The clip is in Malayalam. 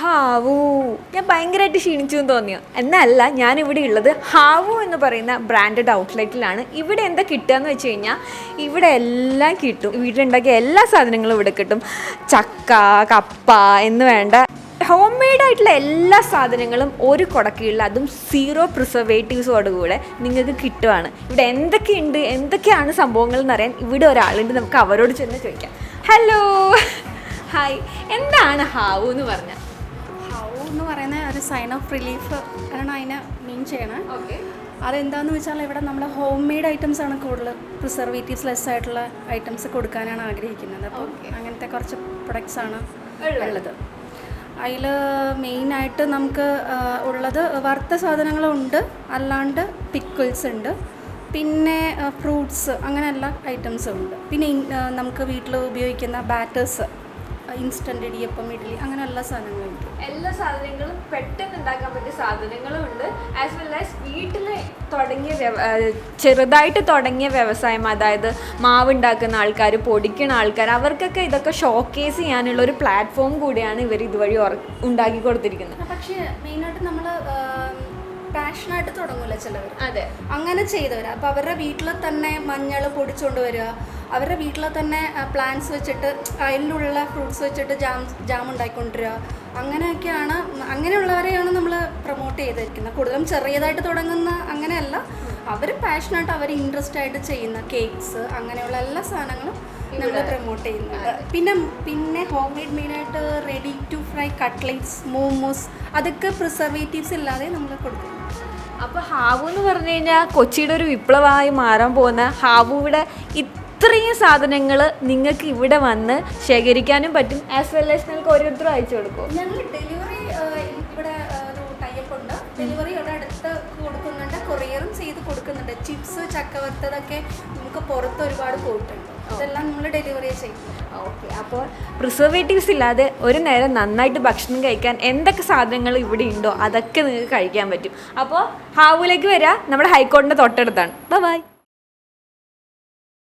ഹാവൂ, ഞാൻ ഭയങ്കരമായിട്ട് ക്ഷീണിച്ചു എന്ന് തോന്നിയോ? എന്നല്ല, ഞാനിവിടെ ഉള്ളത് ഹാവു എന്ന് പറയുന്ന ബ്രാൻഡഡ് ഔട്ട്ലെറ്റിലാണ്. ഇവിടെ എന്താ കിട്ടുക എന്ന് വെച്ച് കഴിഞ്ഞാൽ ഇവിടെ എല്ലാം കിട്ടും. വീട്ടിലുണ്ടാക്കിയ എല്ലാ സാധനങ്ങളും ഇവിടെ കിട്ടും. ചക്ക, കപ്പ എന്ന് വേണ്ട ഹോം മെയ്ഡ് ആയിട്ടുള്ള എല്ലാ സാധനങ്ങളും ഒരു കുടക്കീഴിൽ, അതും 0 പ്രിസർവേറ്റീവ്സോടുകൂടെ നിങ്ങൾക്ക് കിട്ടുവാണ്. ഇവിടെ എന്തൊക്കെയുണ്ട്, എന്തൊക്കെയാണ് സംഭവങ്ങൾ എന്നറിയാൻ ഇവിടെ ഒരാളുണ്ട്. നമുക്ക് അവരോട് ചെന്ന് ചോദിക്കാം. ഹലോ, ഹായ്, എന്താണ് ഹാവു എന്ന് പറഞ്ഞാൽ? ഹാവു എന്ന് പറയുന്ന ഒരു സൈൻ ഓഫ് റിലീഫ് ആണ് അതിനെ മീൻ ചെയ്യണേ. ഓക്കെ, അതെന്താണെന്ന് വെച്ചാൽ ഇവിടെ നമ്മൾ ഹോം മെയ്ഡ് ഐറ്റംസ് ആണ് കൂടുതൽ, പ്രിസർവേറ്റീവ്സ് ലെസ് ആയിട്ടുള്ള ഐറ്റംസ് കൊടുക്കാനാണ് ആഗ്രഹിക്കുന്നത്. അപ്പോൾ അങ്ങനത്തെ കുറച്ച് പ്രൊഡക്ട്സ് ആണ് ഉള്ളത്. അതിൽ മെയിനായിട്ട് നമുക്ക് ഉള്ളത് വറുത്ത സാധനങ്ങളുണ്ട്, അല്ലാണ്ട് പിക്കിൾസ് ഉണ്ട്, പിന്നെ ഫ്രൂട്ട്സ്, അങ്ങനെ എല്ലാ ഐറ്റംസും ഉണ്ട്. പിന്നെ നമുക്ക് വീട്ടിൽ ഉപയോഗിക്കുന്ന ബാറ്റേഴ്സ്, ഇൻസ്റ്റൻറ്റ് ഇടിയപ്പം, ഇഡ്ഡലി, അങ്ങനെ എല്ലാ സാധനങ്ങളും ഉണ്ട്. എല്ലാ സാധനങ്ങളും പെട്ടെന്ന് ഉണ്ടാക്കാൻ പറ്റിയ സാധനങ്ങളും ഉണ്ട്. ആസ് വെൽ ആസ് വീട്ടിൽ തുടങ്ങിയ ചെറുതായിട്ട് തുടങ്ങിയ വ്യവസായം, അതായത് മാവ് ഉണ്ടാക്കുന്ന ആൾക്കാർ, പൊടിക്കുന്ന ആൾക്കാർ, അവർക്കൊക്കെ ഇതൊക്കെ ഷോക്കേസ് ചെയ്യാനുള്ള ഒരു പ്ലാറ്റ്ഫോം കൂടിയാണ് ഇവർ ഇതുവഴി ഉണ്ടാക്കി കൊടുത്തിരിക്കുന്നത്. പക്ഷേ മെയിനായിട്ട് നമ്മൾ പാഷനായിട്ട് തുടങ്ങൂല ചിലവർ, അതെ, അങ്ങനെ ചെയ്തവർ. അപ്പോൾ അവരുടെ വീട്ടിൽ തന്നെ മഞ്ഞൾ പൊടിച്ചുകൊണ്ട് വരിക, അവരുടെ വീട്ടിൽ തന്നെ പ്ലാന്റ്സ് വെച്ചിട്ട് അതിലുള്ള ഫ്രൂട്ട്സ് വെച്ചിട്ട് ജാം ഉണ്ടാക്കിക്കൊണ്ടിരിക, അങ്ങനെയൊക്കെയാണ്. അങ്ങനെയുള്ളവരെയാണ് നമ്മൾ പ്രൊമോട്ട് ചെയ്തിരിക്കുന്നത്. കൂടുതലും ചെറിയതായിട്ട് തുടങ്ങുന്ന അങ്ങനെയല്ല, അവർ പാഷനായിട്ട് അവർ ഇൻട്രസ്റ്റ് ആയിട്ട് ചെയ്യുന്ന കേക്ക്സ്, അങ്ങനെയുള്ള എല്ലാ സാധനങ്ങളും നമ്മൾ പ്രൊമോട്ട് ചെയ്യുന്നുണ്ട്. പിന്നെ ഹോം മെയ്ഡ് മെയിനായിട്ട് ready to fry cutlets, momos, അതൊക്കെ പ്രിസർവേറ്റീവ്സ് ഇല്ലാതെ നമ്മൾ കൊടുക്കുന്നു. അപ്പോൾ ഹാവു എന്ന് പറഞ്ഞു കഴിഞ്ഞാൽ കൊച്ചിയുടെ ഒരു വിപ്ലവമായി മാറാൻ പോകുന്ന ഹാവുവിടെ ഇത്രയും സാധനങ്ങൾ നിങ്ങൾക്ക് ഇവിടെ വന്ന് ശേഖരിക്കാനും പറ്റും. ആസ് വെൽ ആസ് നിങ്ങൾക്ക് ഓരോരുത്തരും അയച്ചു കൊടുക്കും. ഞങ്ങൾ ഡെലിവറി ഇവിടെ ഒരു ടൈപ്പ് ഉണ്ട്, ഡെലിവറി ഇവിടെ അടുത്ത് കൊടുക്കുന്നുണ്ട്, കൊറിയറും ചെയ്ത് കൊടുക്കുന്നുണ്ട്. ചിപ്സ്, ചക്കവറുത്തതൊക്കെ നമുക്ക് പുറത്ത് ഒരുപാട് പോയിട്ടുണ്ട്, ഇതെല്ലാം നമ്മൾ ഡെലിവറി ചെയ്യും. ഓക്കെ, അപ്പോൾ പ്രിസർവേറ്റീവ്സ് ഇല്ലാതെ ഒരു നേരം നന്നായിട്ട് ഭക്ഷണം കഴിക്കാൻ എന്തൊക്കെ സാധനങ്ങൾ ഇവിടെ ഉണ്ടോ അതൊക്കെ നിങ്ങൾക്ക് കഴിക്കാൻ പറ്റും. അപ്പോൾ ഹാവുലേക്ക് വരിക, നമ്മുടെ ഹൈക്കോടതിൻ്റെ തൊട്ടടുത്താണ്. ബൈ.